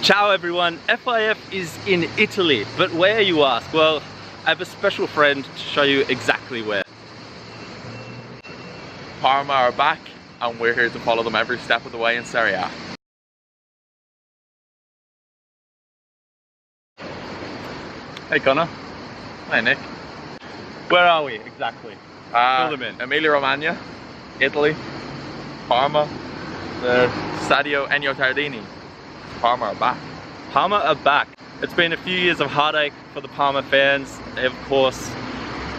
Ciao everyone, FIF is in Italy, but where you ask? Well, I have a special friend to show you exactly where. Parma are back and we're here to follow them every step of the way in Serie A. Hey Conor. Hi Nick. Where are we exactly? Fill them in. Emilia-Romagna, Italy, Parma, the Stadio Ennio Tardini. Parma are back. Parma are back. It's been a few years of heartache for the Parma fans. They of course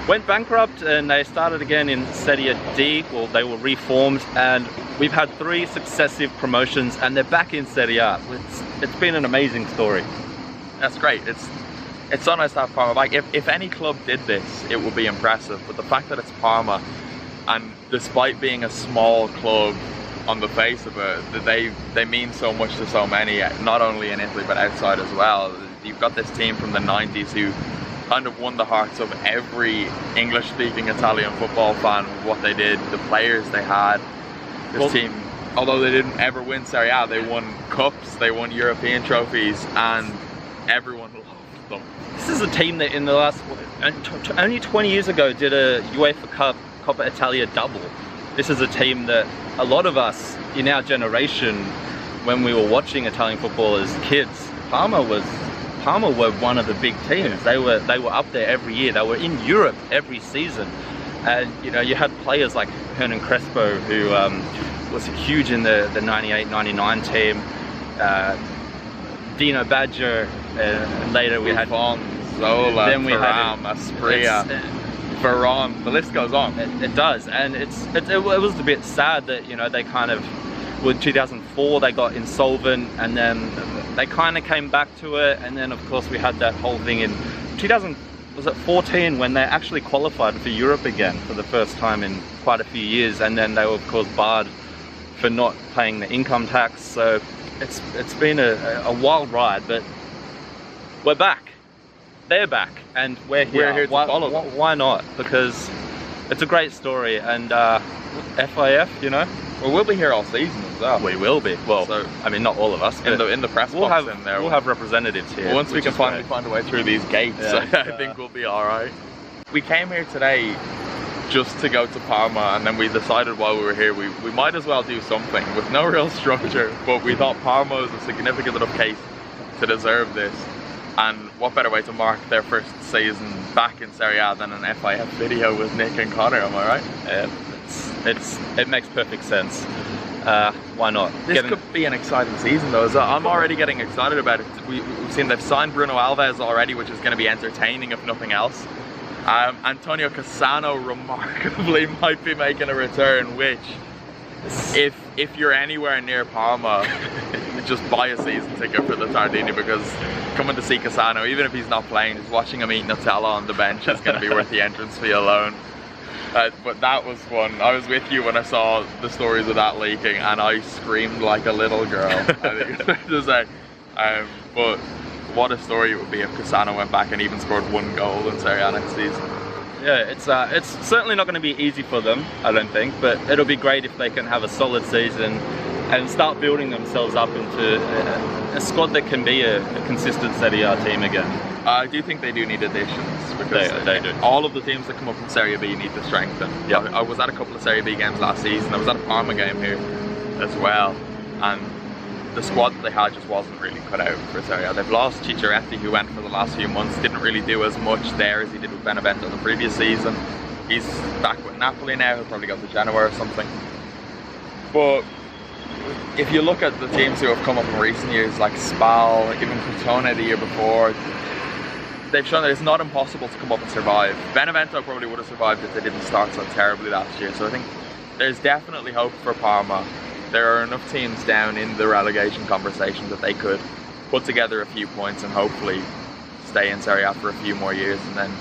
went bankrupt and they started again in Serie D. Well, they were reformed and we've had 3 successive promotions and they're back in Serie A. It's been an amazing story. That's great. It's so nice to have Parma back. If any club did this, it would be impressive. But the fact that it's Parma, and despite being a small club on the face of it, they mean so much to so many, not only in Italy but outside as well. You've got this team from the 90s who kind of won the hearts of every English-speaking Italian football fan with what they did, the players they had. This team, although they didn't ever win Serie A, they won cups, they won European trophies, and everyone loved them. This is a team that in the last, only 20 years ago did a UEFA Cup, Coppa Italia double. This is a team that a lot of us in our generation, when we were watching Italian football as kids, Parma were one of the big teams. They were up there every year. They were in Europe every season. And you know, you had players like Hernan Crespo, who was huge in the 98-99 team. Dino Baggio, and later we had Zola, then we Thuram, Asprilla, Veron, the list goes on. It does, and it was a bit sad that, you know, they kind of, with 2004 they got insolvent and then they kind of came back to it, and then of course we had that whole thing in 2014 when they actually qualified for Europe again for the first time in quite a few years, and then they were of course barred for not paying the income tax. So it's been a wild ride, but we're back. They're back and we're here to follow them. Why not? Because it's a great story, and FIF, you know, well, we'll be here all season as well. We will be. Well, so, I mean, not all of us. In the press box in there. We'll have representatives here. Once we can finally find a way through these gates, I think we'll be all right. We came here today just to go to Parma, and then we decided while we were here we might as well do something with no real structure, but we thought Parma was a significant enough case to deserve this. And what better way to mark their first season back in Serie A than an FIF video with Nick and Conor, am I right? It makes perfect sense. Why not? This could be an exciting season though. I'm already getting excited about it. We've seen they've signed Bruno Alves already, which is going to be entertaining if nothing else. Antonio Cassano remarkably might be making a return, which if you're anywhere near Parma, just buy a season ticket for the Tardini, because coming to see Cassano, even if he's not playing, just watching him eat Nutella on the bench is going to be worth the entrance fee alone. But that was fun. I was with you when I saw the stories of that leaking and I screamed like a little girl. I think it's to say. But what a story it would be if Cassano went back and even scored 1 goal in Serie A next season. Yeah, it's certainly not going to be easy for them, I don't think, but it'll be great if they can have a solid season and start building themselves up into a squad that can be a consistent Serie A team again. I do think they do need additions, because they do. All of the teams that come up from Serie B need to strengthen. Yeah. I was at a couple of Serie B games last season. I was at a Parma game here as well, and the squad that they had just wasn't really cut out for Serie A. They've lost Cicciaretti, who went for the last few months, didn't really do as much there as he did with Benevento the previous season. He's back with Napoli now, he'll probably go to Genoa or something. But if you look at the teams who have come up in recent years, like Spal, even Crotone the year before, they've shown that it's not impossible to come up and survive. Benevento probably would have survived if they didn't start so terribly last year, so I think there's definitely hope for Parma. There are enough teams down in the relegation conversation that they could put together a few points and hopefully stay in Serie A for a few more years, and then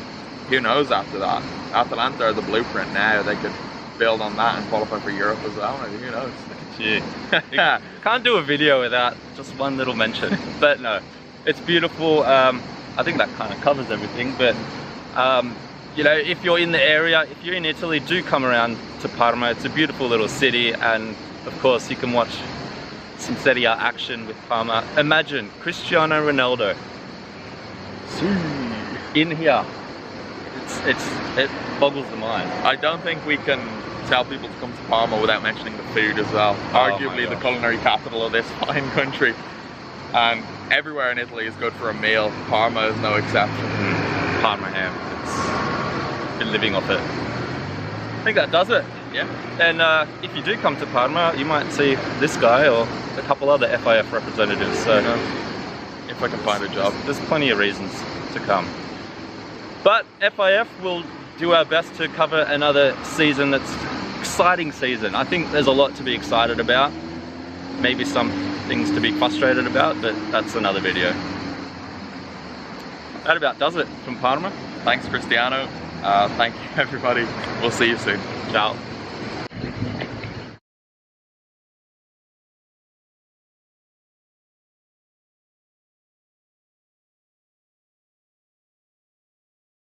who knows after that. Atalanta are the blueprint now. They could build on that and qualify for Europe as well. Maybe, who knows? Gee. Can't do a video without just one little mention. But no, it's beautiful. I think that kind of covers everything, but you know, if you're in the area, if you're in Italy, do come around to Parma. It's a beautiful little city, and of course you can watch some Serie A action with Parma. Imagine Cristiano Ronaldo in here. It boggles the mind. I don't think we can tell people to come to Parma without mentioning the food as well. Arguably the culinary capital of this fine country. And everywhere in Italy is good for a meal. Parma is no exception. Parma ham. It's been living off it. I think that does it. Yeah. And if you do come to Parma, you might see this guy or a couple other FIF representatives. So if I can find a job. There's plenty of reasons to come. But FIF will do our best to cover another season that's exciting season. I think there's a lot to be excited about. Maybe some things to be frustrated about, but that's another video. That about does it from Parma. Thanks, Cristiano. Thank you, everybody. We'll see you soon. Ciao.